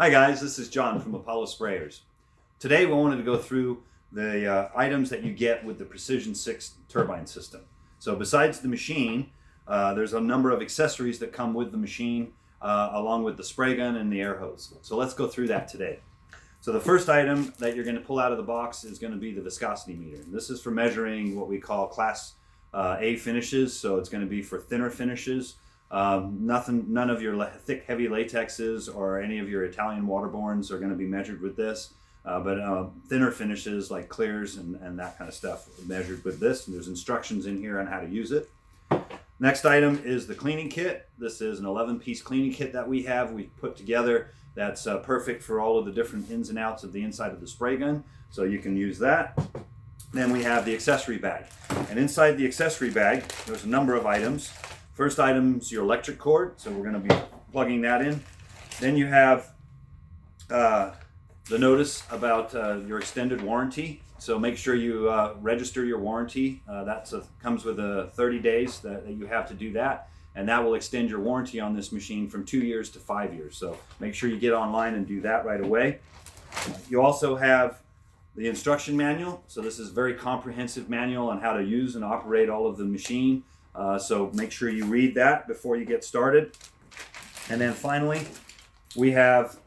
Hi guys, this is John from Apollo Sprayers. Today we wanted to go through the items that you get with the Precision 6 turbine system. So besides the machine, there's a number of accessories that come with the machine along with the spray gun and the air hose. So let's go through that today. So the first item that you're going to pull out of the box is going to be the viscosity meter. And this is for measuring what we call Class A finishes, so it's going to be for thinner finishes. None of your thick, heavy latexes or any of your Italian waterbornes are going to be measured with this, but thinner finishes like clears and that kind of stuff are measured with this. And there's instructions in here on how to use it. Next item is the cleaning kit. This is an 11-piece cleaning kit that we put together that's perfect for all of the different ins and outs of the inside of the spray gun, so you can use that. Then we have the accessory bag, and inside the accessory bag there's a number of items. First item is your electric cord, so we're going to be plugging that in. Then you have the notice about your extended warranty. So make sure you register your warranty. That comes with 30 days that you have to do that, and that will extend your warranty on this machine from 2 years to 5 years. So make sure you get online and do that right away. You also have the instruction manual. So this is a very comprehensive manual on how to use and operate all of the machine. So make sure you read that before you get started. And then finally, we have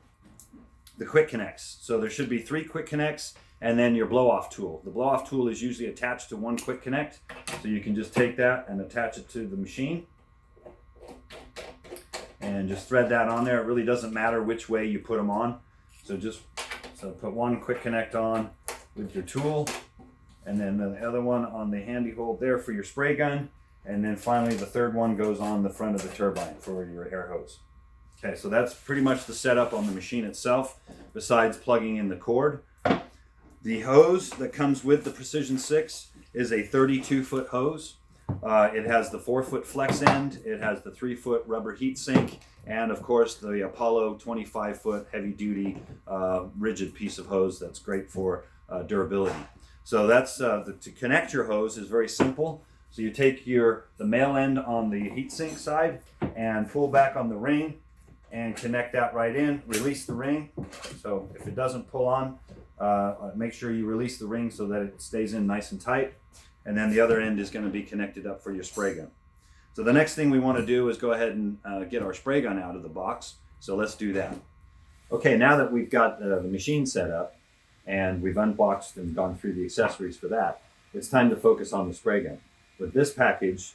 the quick connects. So there should be 3 quick connects and then your blow-off tool. The blow-off tool is usually attached to one quick connect. So you can just take that and attach it to the machine and just thread that on there. It really doesn't matter which way you put them on. So put one quick connect on with your tool, and then the other one on the handy hold there for your spray gun. And then finally, the third one goes on the front of the turbine for your air hose. Okay, so that's pretty much the setup on the machine itself, besides plugging in the cord. The hose that comes with the Precision 6 is a 32-foot hose. It has the 4-foot flex end, it has the 3-foot rubber heat sink, and of course the Apollo 25-foot heavy-duty rigid piece of hose that's great for durability. So that's to connect your hose is very simple. So you take the male end on the heatsink side and pull back on the ring and connect that right in, release the ring. So if it doesn't pull on, make sure you release the ring so that it stays in nice and tight. And then the other end is going to be connected up for your spray gun. So the next thing we want to do is go ahead and get our spray gun out of the box. So let's do that. Okay, now that we've got the machine set up and we've unboxed and gone through the accessories for that, it's time to focus on the spray gun. With this package,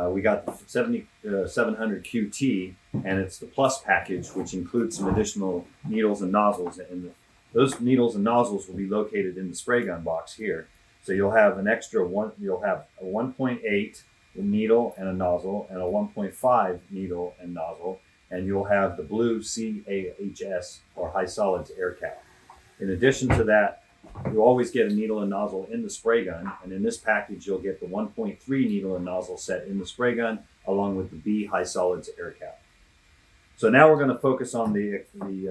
we got the 700 QT, and it's the Plus package, which includes some additional needles and nozzles. And those needles and nozzles will be located in the spray gun box here. So you'll have an extra one. You'll have a 1.8 needle and a nozzle, and a 1.5 needle and nozzle, and you'll have the blue CAHS or high solids air cap. In addition to that, you always get a needle and nozzle in the spray gun, and in this package you'll get the 1.3 needle and nozzle set in the spray gun along with the B high solids air cap. So now we're going to focus on the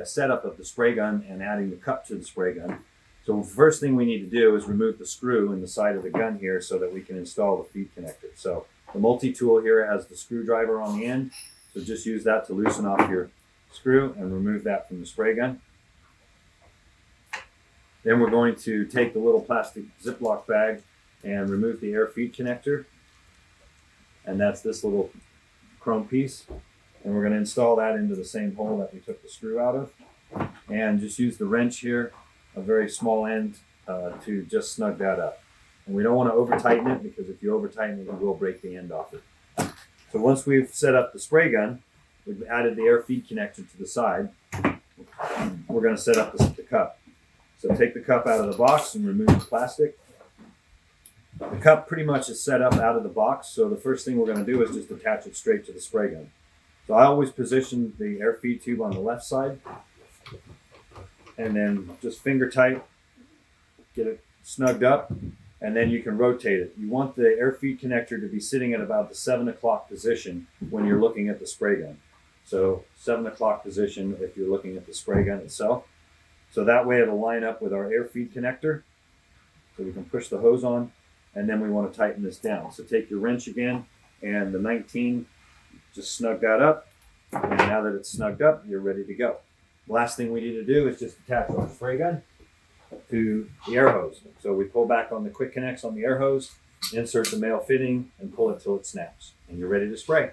setup of the spray gun and adding the cup to the spray gun. So the first thing we need to do is remove the screw in the side of the gun here so that we can install the feed connector. So the multi-tool here has the screwdriver on the end, so just use that to loosen off your screw and remove that from the spray gun. Then we're going to take the little plastic Ziploc bag and remove the air feed connector. And that's this little chrome piece. And we're going to install that into the same hole that we took the screw out of. And just use the wrench here, a very small end, to just snug that up. And we don't want to over tighten it, because if you over tighten it, you will break the end off it. So once we've set up the spray gun, we've added the air feed connector to the side, we're going to set up the cup. So take the cup out of the box and remove the plastic. The cup pretty much is set up out of the box, so the first thing we're going to do is just attach it straight to the spray gun. So I always position the air feed tube on the left side, and then just finger tight, get it snugged up, and then you can rotate it. You want the air feed connector to be sitting at about the 7 o'clock position when you're looking at the spray gun. So 7 o'clock position if you're looking at the spray gun itself. So that way it'll line up with our air feed connector. So we can push the hose on, and then we want to tighten this down. So take your wrench again and the 19, just snug that up. And now that it's snugged up, you're ready to go. last thing we need to do is just attach our spray gun to the air hose. So we pull back on the quick connects on the air hose, insert the male fitting, and pull it till it snaps, and you're ready to spray.